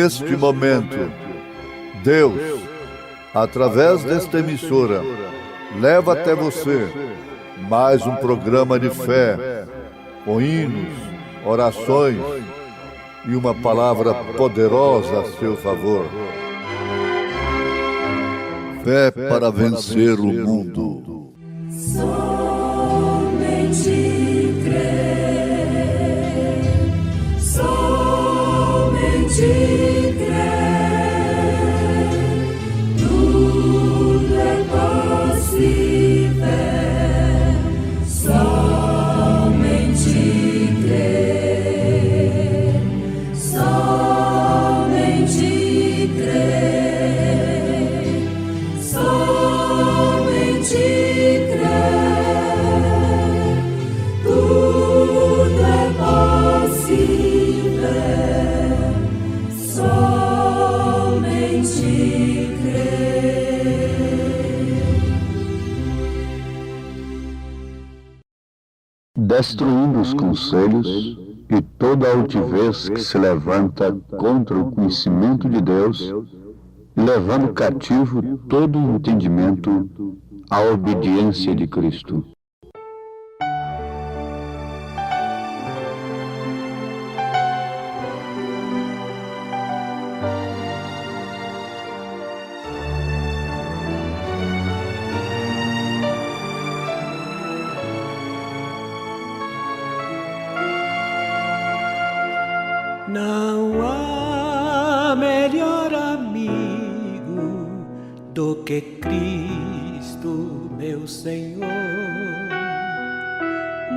neste momento, Deus, através desta emissora, leva até você mais um programa de fé, com hinos, orações e uma palavra poderosa a seu favor. Fé para vencer o mundo. Somente crer, somente crer, tudo é possível, somente crer, somente crer, somente crer, tudo é possível, somente crer. Destruindo os conselhos e toda altivez que se levanta contra o conhecimento de Deus, levando cativo todo o entendimento à obediência de Cristo. Não há melhor amigo do que Cristo, meu Senhor.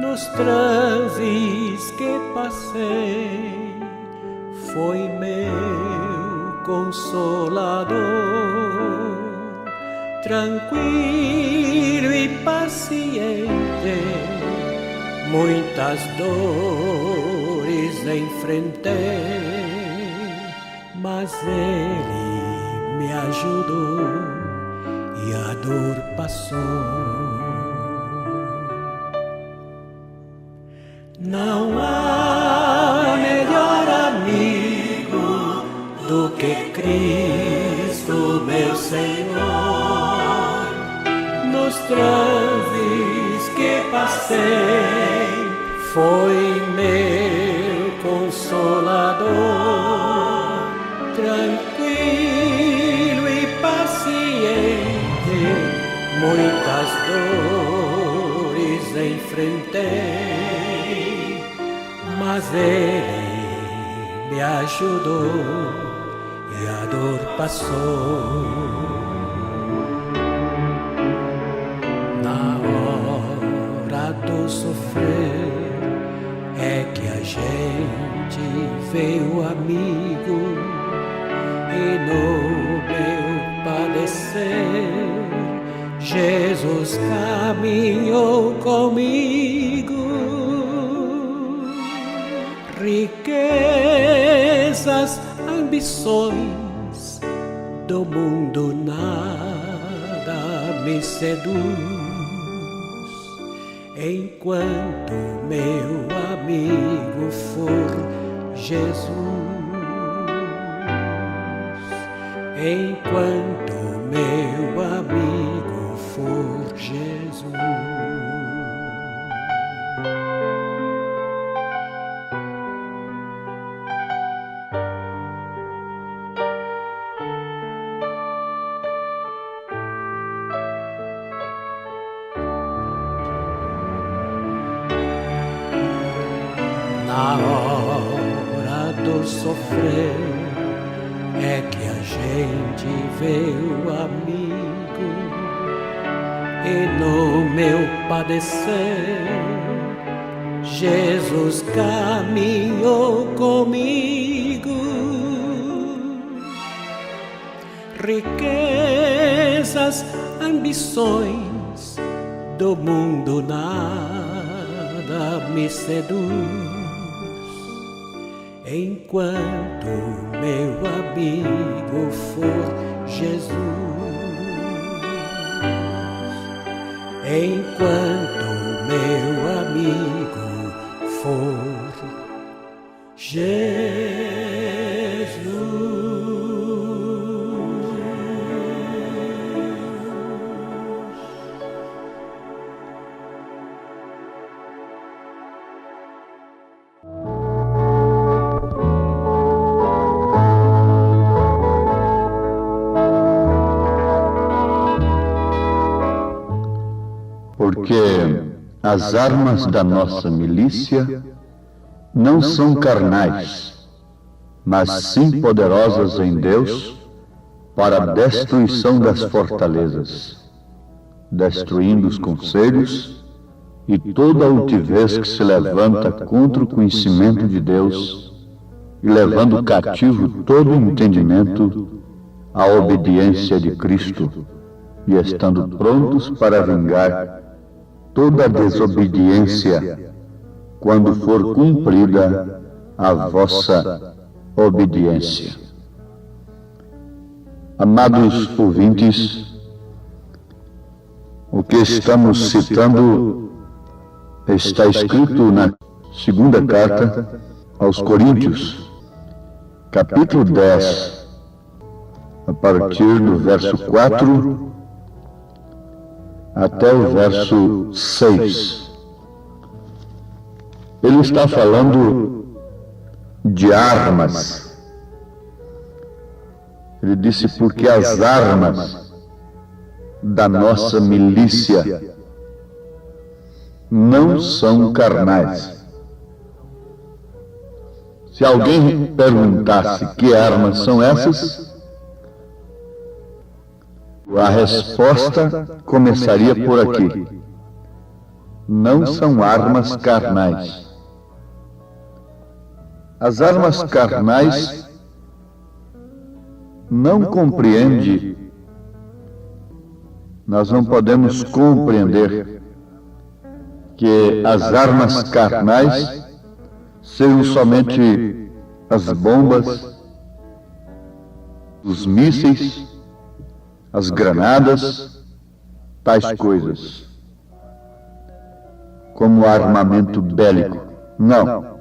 Nos transes que passei, foi meu consolador. Tranquilo e paciente, muitas dores enfrentei, mas Ele me ajudou e a dor passou. Não há melhor amigo do que Cristo, meu Senhor. Nos transes que passei, foi meu consolador, tranquilo e paciente, muitas dores enfrentei, mas Ele me ajudou e a dor passou. Na hora do sofrer é que a gente vê o amigo, e no meu padecer Jesus caminhou comigo. Riquezas, ambições do mundo nada me seduz, enquanto meu amigo for Jesus, enquanto meu amigo for Jesus. Na hora do sofrer é que a gente vê o amigo, e no meu padecer Jesus caminhou comigo. Riquezas, ambições do mundo nada me seduz, enquanto meu amigo for Jesus, enquanto meu amigo for Jesus. Porque as armas da nossa milícia não são carnais, mas sim poderosas em Deus para a destruição das fortalezas, destruindo os conselhos e toda altivez que se levanta contra o conhecimento de Deus e levando cativo todo o entendimento à obediência de Cristo, e estando prontos para vingar toda a desobediência quando for cumprida a vossa obediência. Amados ouvintes, o que estamos citando está escrito na segunda carta aos Coríntios, capítulo 10, a partir do verso 4 até o verso 6. Ele está falando de armas. Ele disse, porque as armas da nossa milícia não são carnais. Se alguém perguntasse que armas são essas, a resposta começaria por aqui. Não são armas carnais. As armas carnais não compreende, nós não podemos compreender que as armas carnais sejam somente as bombas, os mísseis, as granadas, tais coisas, como armamento bélico. Não.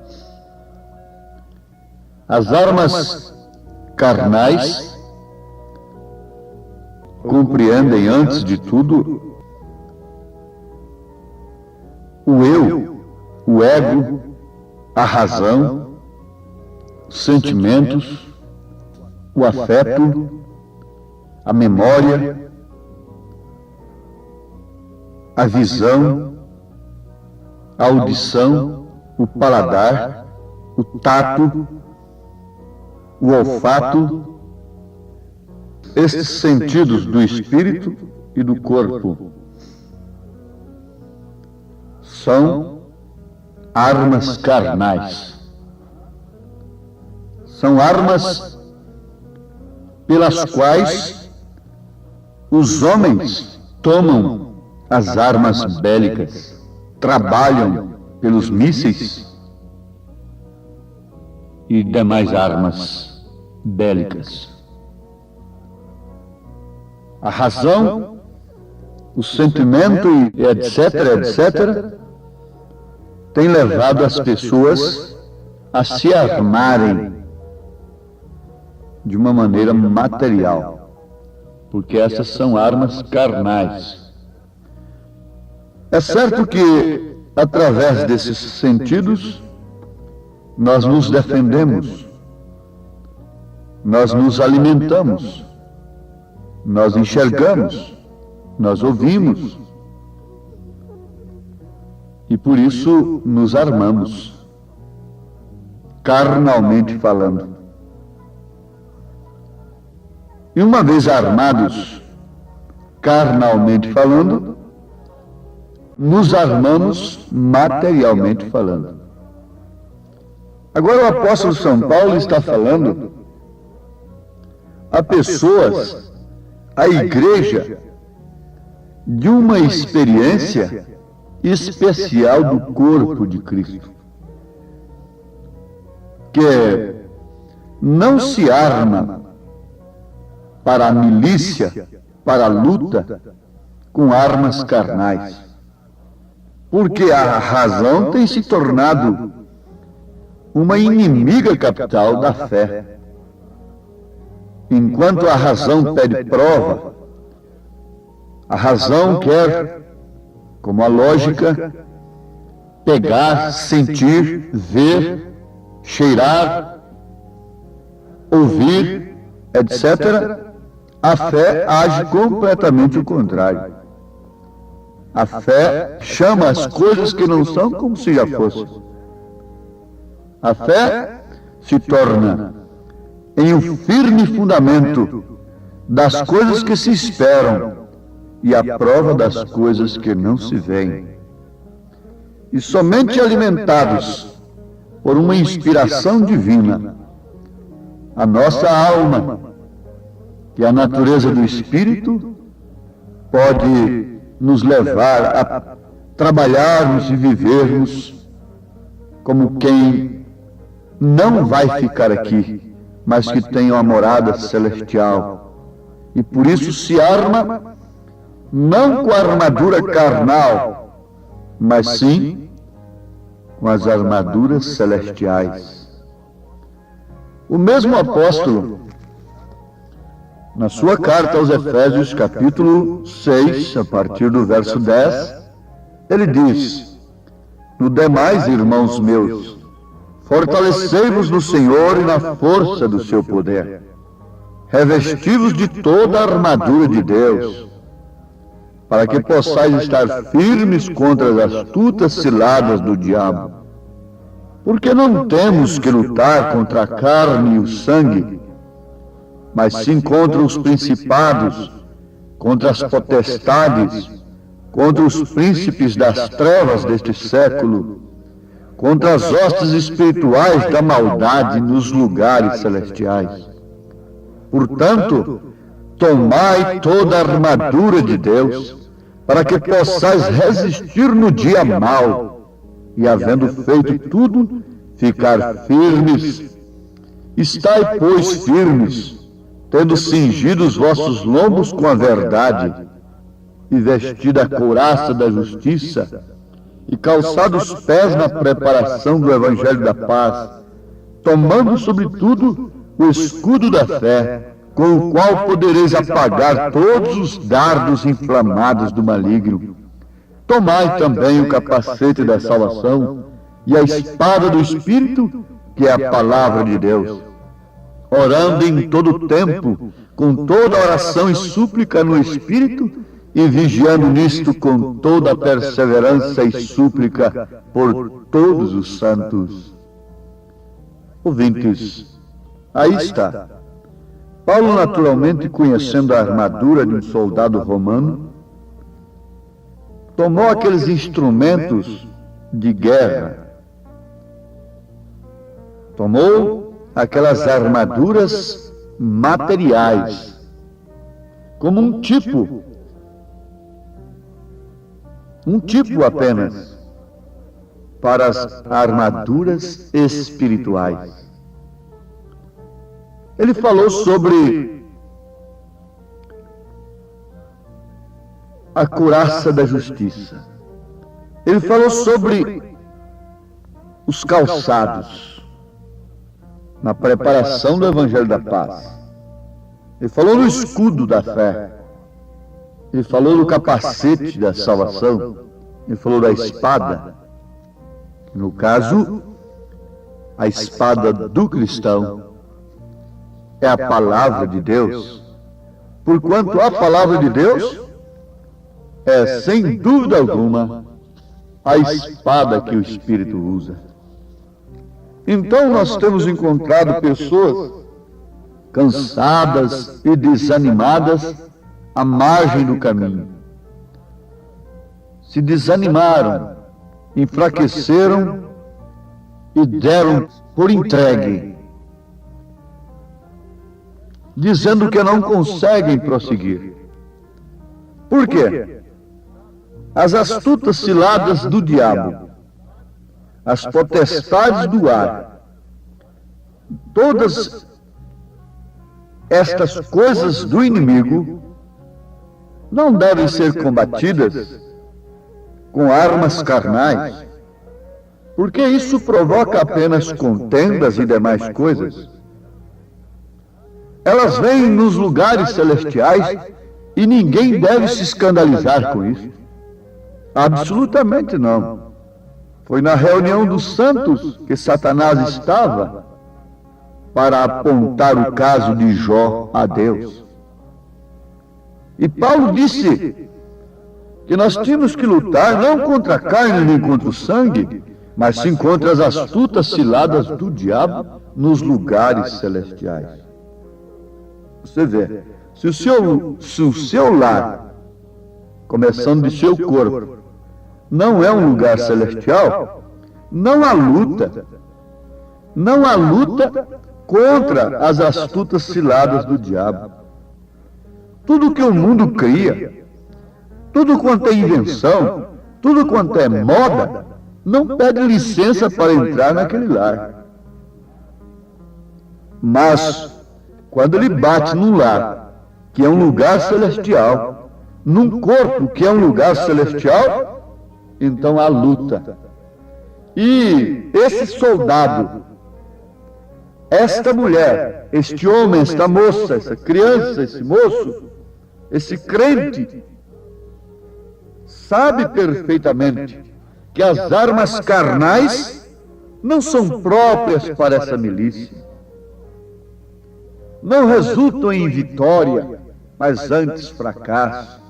As armas carnais compreendem, antes de tudo, o eu, o ego, a razão, os sentimentos, o afeto, a memória, a visão, a audição, o paladar, o tato, o olfato, estes sentidos do espírito e do corpo são armas carnais. São armas pelas quais os homens tomam as armas bélicas, trabalham pelos mísseis e demais armas bélicas. A razão, o sentimento e etc., tem levado as pessoas a se armarem de uma maneira material, porque essas são armas carnais. É certo que, através desses sentidos, nós nos defendemos, nós nos alimentamos, nós enxergamos, nós ouvimos, e por isso nos armamos, carnalmente falando. E uma vez armados, carnalmente falando, nos armamos materialmente falando. Agora o apóstolo São Paulo está falando a pessoas, a igreja, de uma experiência especial do corpo de Cristo, que não se arma para a milícia, para a luta, com armas carnais, porque a razão tem se tornado uma inimiga capital da fé. Enquanto a razão pede prova, a razão quer, como a lógica, pegar, sentir, ver, cheirar, ouvir, etc., a fé age completamente o contrário. A fé chama as coisas que não são como se já fossem. A fé se torna em um firme fundamento das coisas que se esperam e a prova das coisas que não se veem. E somente alimentados por uma inspiração divina, a nossa alma, que é a natureza do Espírito, pode nos levar a trabalharmos e vivermos como quem não vai ficar aqui, mas que tem uma morada celestial. E por isso se arma não com a armadura carnal, mas sim com as armaduras celestiais. O mesmo apóstolo, na sua carta aos Efésios, capítulo 6, a partir do verso 10, ele diz: no demais, irmãos meus, fortalecei-vos no Senhor e na força do seu poder. Revesti-vos de toda a armadura de Deus, para que possais estar firmes contra as astutas ciladas do diabo. Porque não temos que lutar contra a carne e o sangue, mas sim contra os principados, contra as potestades, contra os príncipes das trevas deste século, contra as hostes espirituais da maldade nos lugares celestiais. Portanto, tomai toda a armadura de Deus, para que possais resistir no dia mau, e havendo feito tudo, ficar firmes. Estai, pois, firmes, tendo cingido os vossos lombos com a verdade, e vestida a couraça da justiça, e calçados os pés na preparação do evangelho da paz, tomando sobretudo o escudo da fé, com o qual podereis apagar todos os dardos inflamados do maligno. Tomai também o capacete da salvação e a espada do Espírito, que é a palavra de Deus, orando em todo o tempo, com toda oração e súplica no Espírito, e vigiando nisto com toda a perseverança e súplica por todos os santos. Ouvintes, aí está. Paulo, naturalmente conhecendo a armadura de um soldado romano, tomou aqueles instrumentos de guerra, tomou aquelas armaduras materiais, como um tipo apenas, para as armaduras espirituais. Ele falou sobre a couraça da justiça. Ele falou sobre os calçados, na preparação do evangelho da paz. Ele falou no escudo da fé. Ele falou do capacete da salvação. Ele falou da espada. No caso, a espada do cristão é a palavra de Deus. Porquanto a palavra de Deus é, sem dúvida alguma, a espada que o Espírito usa. Então nós temos encontrado pessoas cansadas e desanimadas à margem do caminho. Se desanimaram, enfraqueceram e deram por entregue, dizendo que não conseguem prosseguir. Por quê? As astutas ciladas do diabo, as potestades do ar, todas estas coisas do inimigo não devem ser combatidas com armas carnais, porque isso provoca apenas contendas e demais coisas. Elas vêm nos lugares celestiais e ninguém deve se escandalizar com isso. Absolutamente não. Foi na reunião dos santos que Satanás estava para apontar o caso de Jó a Deus. E Paulo disse que nós tínhamos que lutar não contra a carne nem contra o sangue, mas sim contra as astutas ciladas do diabo nos lugares celestiais. Você vê, se o seu lar, começando de seu corpo, não é um lugar celestial, não há luta. Não há luta contra as astutas ciladas do diabo. Tudo que o mundo cria, tudo quanto é invenção, tudo quanto é moda, não pede licença para entrar naquele lar. Mas, quando ele bate num lar, que é um lugar celestial, num corpo que é um lugar celestial, então há luta. E esse soldado, esta mulher, este homem, esta moça, essa criança, esse moço, esse crente, sabe perfeitamente que as armas carnais não são próprias para essa milícia. Não resultam em vitória, mas antes fracasso,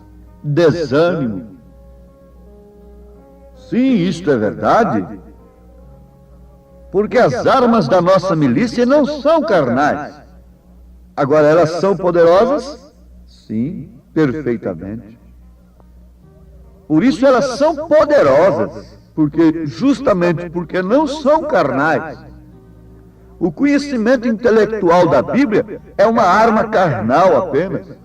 desânimo. Sim, isto é verdade. Porque as armas da nossa milícia não são carnais. Agora, elas são poderosas? Sim, perfeitamente. Por isso elas são poderosas, justamente porque não são carnais. O conhecimento intelectual da Bíblia é uma arma carnal apenas.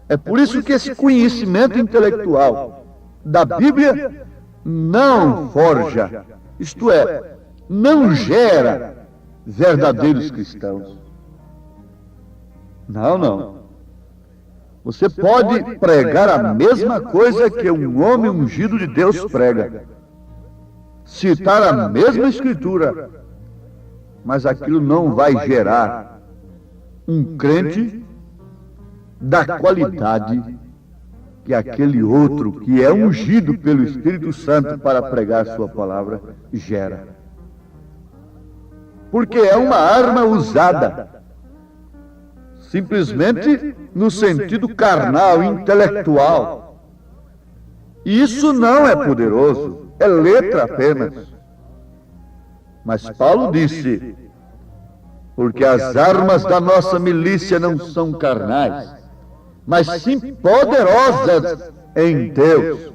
É por isso que esse conhecimento intelectual da Bíblia não forja, isto é, não gera verdadeiros cristãos. Não. Você pode pregar a mesma coisa que um homem ungido de Deus prega, citar a mesma escritura, mas aquilo não vai gerar um crente da qualidade que aquele outro que é ungido pelo Espírito Santo para pregar sua palavra gera. Porque é uma arma usada simplesmente no sentido carnal, intelectual. E isso não é poderoso, é letra apenas. Mas Paulo disse, porque as armas da nossa milícia não são carnais, mas sim poderosas em Deus,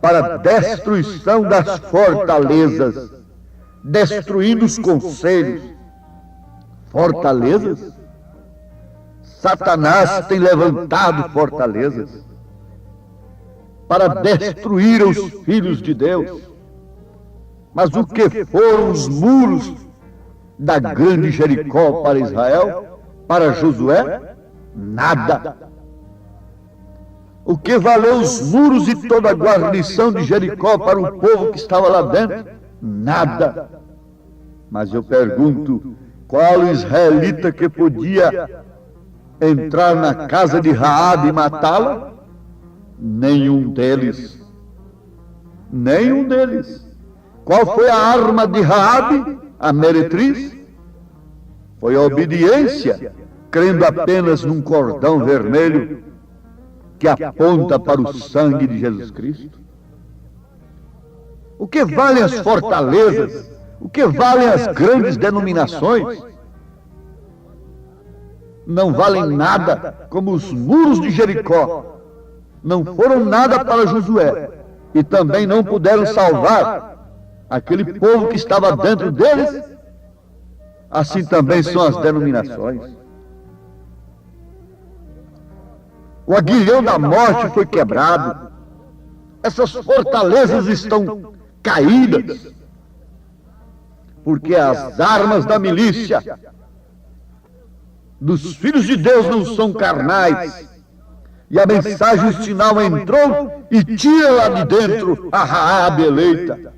para a destruição das fortalezas, destruindo os conselhos. Fortalezas? Satanás tem levantado fortalezas para destruir os filhos de Deus. Mas o que foram os muros da grande Jericó para Israel, para Josué? Nada. O que valeu os muros e toda a guarnição de Jericó para o povo que estava lá dentro? Nada. Mas eu pergunto, qual israelita que podia entrar na casa de Raabe e matá-la? Nenhum deles. Nenhum deles. Qual foi a arma de Raabe, a meretriz? Foi a obediência, crendo apenas num cordão vermelho que aponta para o sangue de Jesus Cristo. O que valem as fortalezas? O que valem as grandes denominações? Não valem nada, como os muros de Jericó. Não foram nada para Josué e também não puderam salvar aquele povo que estava dentro deles. Assim também são as denominações. O aguilhão da morte foi quebrado. Essas fortalezas estão caídas, porque as armas da milícia dos filhos de Deus não são carnais. E a mensagem final entrou e tira lá de dentro a Raabe eleita.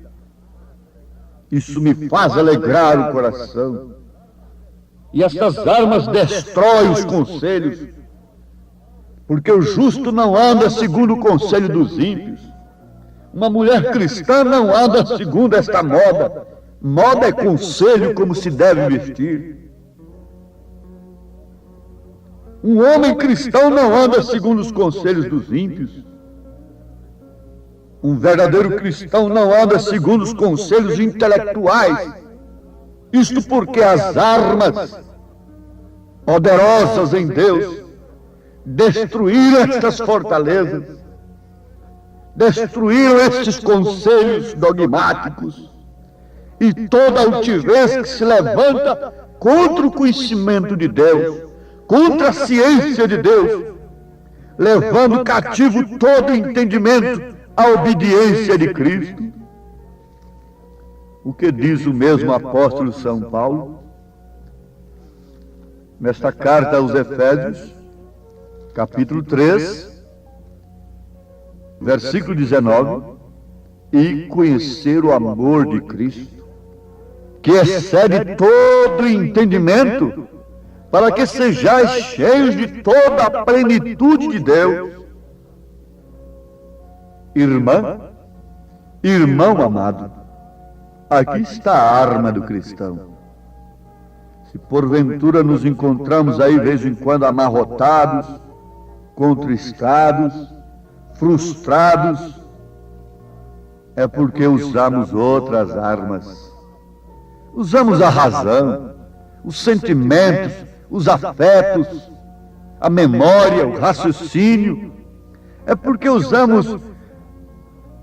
Isso me faz alegrar o coração. E essas armas destroem os conselhos, porque o justo não anda segundo o conselho dos ímpios. Uma mulher cristã não anda segundo esta moda. Moda é conselho como se deve vestir. Um homem cristão não anda segundo os conselhos dos ímpios. Um verdadeiro cristão não anda segundo os conselhos intelectuais. Isto porque as armas poderosas em Deus destruíram estas fortalezas, destruíram estes conselhos dogmáticos e toda altivez que se levanta contra o conhecimento de Deus, contra a ciência de Deus, levando cativo todo entendimento à obediência de Cristo. O que diz o mesmo apóstolo São Paulo nesta carta aos Efésios, capítulo 3, versículo 19: e conhecer o amor de Cristo, que excede todo entendimento, para que sejais cheios de toda a plenitude de Deus. Irmã, irmão amado, aqui está a arma do cristão. Se porventura nos encontramos aí, de vez em quando, amarrotados, contristados, frustrados, é porque usamos outras armas. Usamos a razão, os sentimentos, os afetos, a memória, o raciocínio. É porque usamos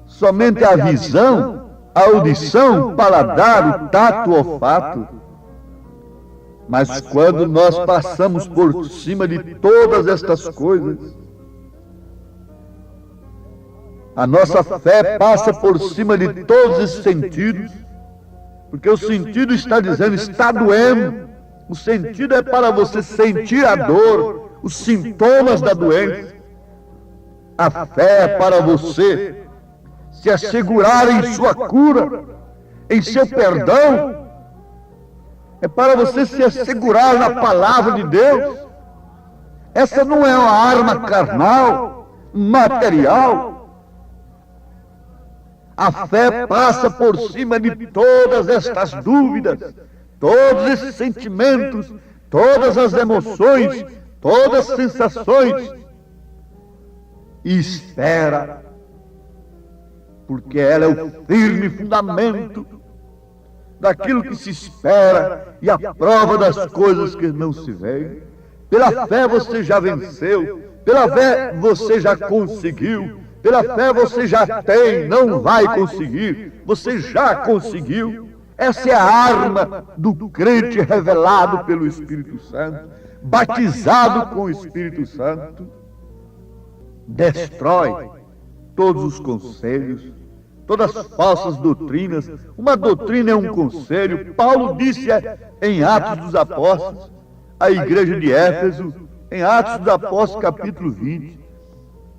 somente a visão, a audição, o paladar, o tato, o olfato. Mas quando nós passamos por cima de todas estas coisas, a nossa fé passa por cima de todos esses sentidos, porque o sentido está dizendo, está doendo. O sentido é para você sentir a dor, os sintomas da doença. A fé é para você se assegurar em sua cura, em seu perdão. É para você se assegurar na palavra de Deus. Essa não é uma arma carnal, material. A fé passa por cima de todas estas dúvidas, todos esses sentimentos, todas as emoções, todas as sensações. E espera, porque ela é o firme fundamento daquilo que se espera e a prova das coisas que não se veem. Pela fé você já venceu, pela fé você já conseguiu, pela fé você já tem, não vai conseguir, você já conseguiu. Essa é a arma do crente revelado pelo Espírito Santo, batizado com o Espírito Santo. Destrói todos os conselhos, todas as falsas doutrinas. Uma doutrina é um conselho. Paulo disse em Atos dos Apóstolos, à igreja de Éfeso, em Atos dos Apóstolos, capítulo 20,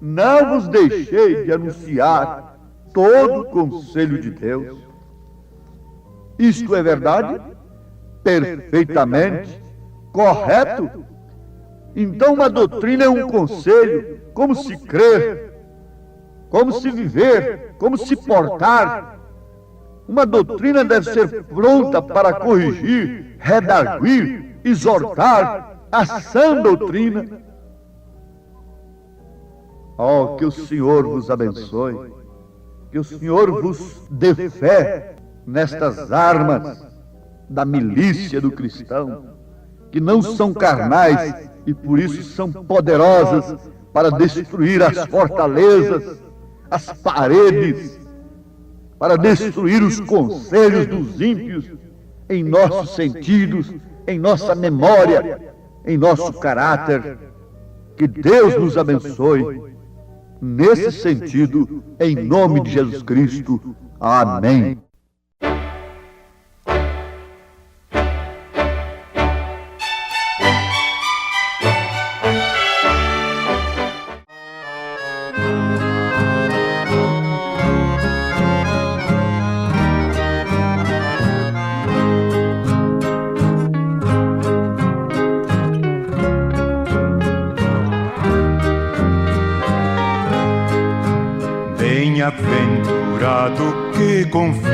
não vos deixei de anunciar todo o conselho de Deus. Isto é verdade? Perfeitamente correto. Então uma doutrina é um conselho, como se crer, como se viver, como se portar. Uma doutrina deve ser pronta para corrigir, redarguir, exortar a sã doutrina. Oh, que o Senhor vos abençoe, que o Senhor vos dê fé nestas armas da milícia do cristão, que não são carnais e por isso são poderosas para destruir as fortalezas, as paredes, para destruir os conselhos dos ímpios em nossos sentidos, em nossa memória, em nosso caráter. Que Deus nos abençoe nesse sentido, em nome de Jesus Cristo. Amém. Bem-aventurado que confia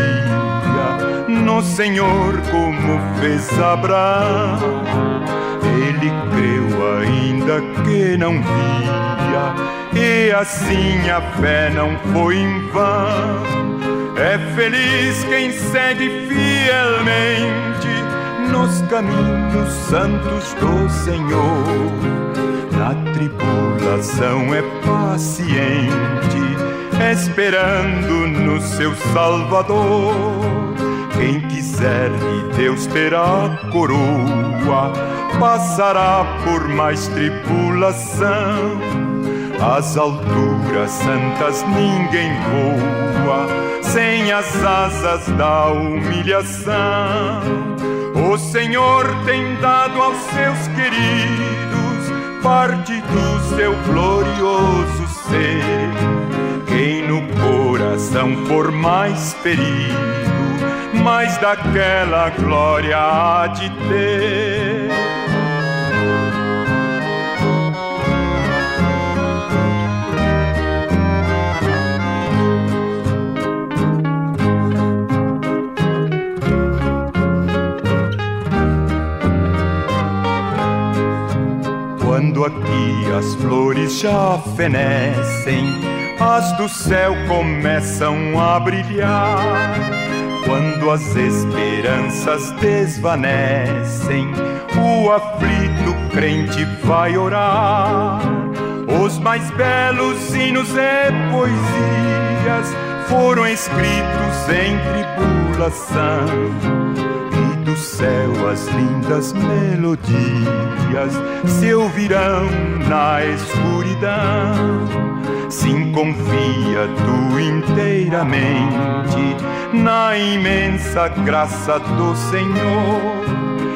no Senhor como fez Abraão. Ele creu ainda que não via, e assim a fé não foi em vão. É feliz quem segue fielmente nos caminhos santos do Senhor. Na tribulação é paciente, esperando no seu Salvador. Quem quiser de Deus terá coroa, passará por mais tribulação. Às alturas santas ninguém voa sem as asas da humilhação. O Senhor tem dado aos seus queridos parte do seu glorioso ser. Quem no coração for mais ferido, mais daquela glória há de ter. Quando aqui as flores já fenecem, as do céu começam a brilhar. Quando as esperanças desvanecem, o aflito crente vai orar. Os mais belos hinos e poesias foram escritos em tribulação. Do céu as lindas melodias se ouvirão na escuridão. Sim, confia tu inteiramente na imensa graça do Senhor.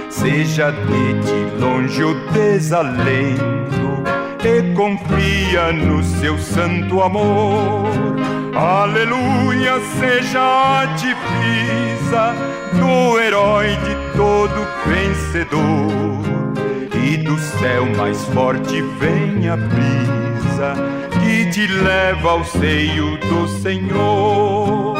Seja de ti longe o desalento e confia no seu santo amor. Aleluia, seja a divisa do herói de todo vencedor. E do céu mais forte vem a brisa que te leva ao seio do Senhor.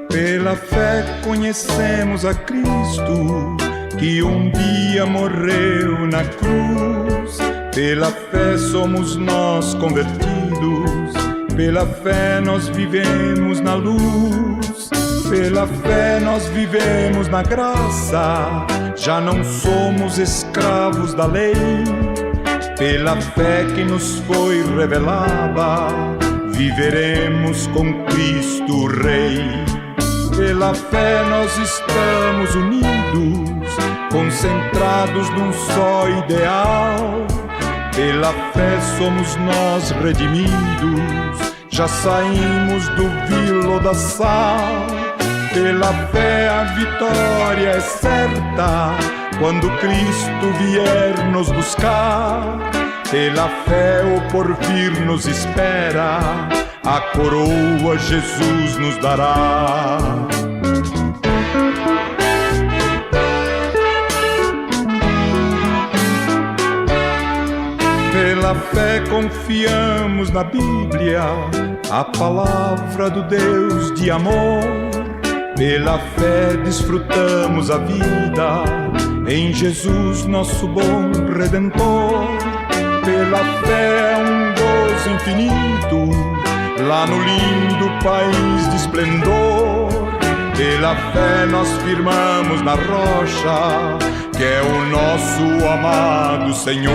Pela fé conhecemos a Cristo, que um dia morreu na cruz. Pela fé somos nós convertidos, pela fé nós vivemos na luz. Pela fé nós vivemos na graça, já não somos escravos da lei. Pela fé que nos foi revelada, viveremos com Cristo Rei. Pela fé nós estamos unidos, concentrados num só ideal. Pela fé somos nós redimidos, já saímos do vilo da sal. Pela fé a vitória é certa, quando Cristo vier nos buscar. Pela fé o porvir nos espera, a coroa Jesus nos dará. Pela fé confiamos na Bíblia, a palavra do Deus de amor. Pela fé desfrutamos a vida em Jesus, nosso bom Redentor. Pela fé um gozo infinito lá no lindo país de esplendor. Pela fé nós firmamos na rocha, que é o nosso amado Senhor.